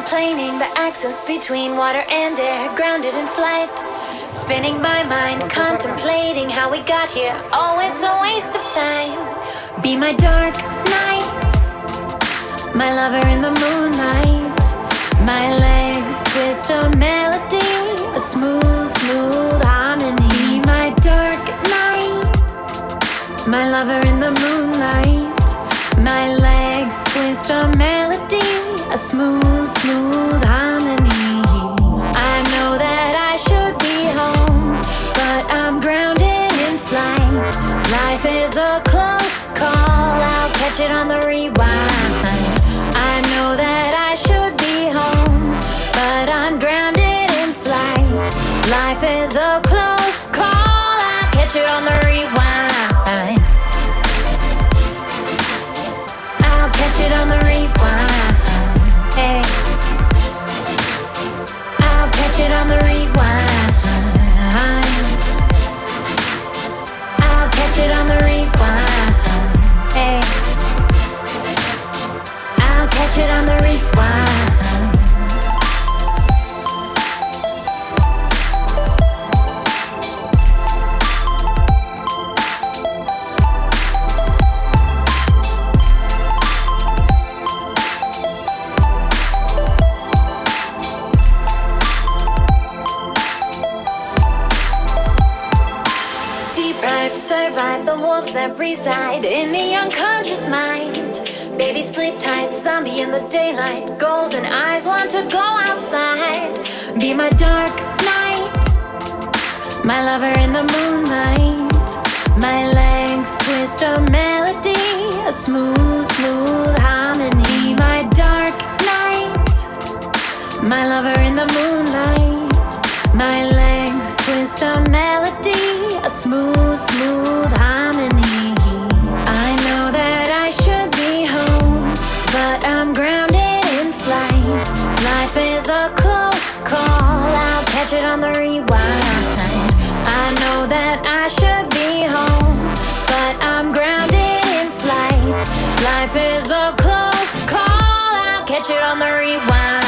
Contemplating the axis between water and air, grounded in flight. Spinning my mind, contemplating how we got here. Oh, it's a waste of time. Be my dark night, my lover in the moonlight. My legs twist a melody, a smooth, smooth harmony. Be my dark night, my lover in the moonlight. My legs twist a melody, a smooth, smooth harmony. I know that I should be home, but I'm grounded in flight. Life is a close call, I'll catch it on the rewind. I know that I should be home, but I'm grounded in flight. Life is a close call, I'll catch it on the rewind. I'll catch it on the rewind. Hey, I'll catch it on the rewind. I'll catch it on the rewind. Hey, I'll catch it on the rewind. Survive the wolves that reside in the unconscious mind. Baby, sleep tight, zombie in the daylight. Golden eyes want to go outside. Be my dark night, my lover in the moonlight. My legs twist a melody, a smooth, smooth harmony. My dark night, my lover in the moonlight. My legs twist a melody, a smooth, smooth harmony. I know that I should be home, but I'm grounded in flight. Life is a close call, I'll catch it on the rewind. I know that I should be home, but I'm grounded in flight. Life is a close call, I'll catch it on the rewind.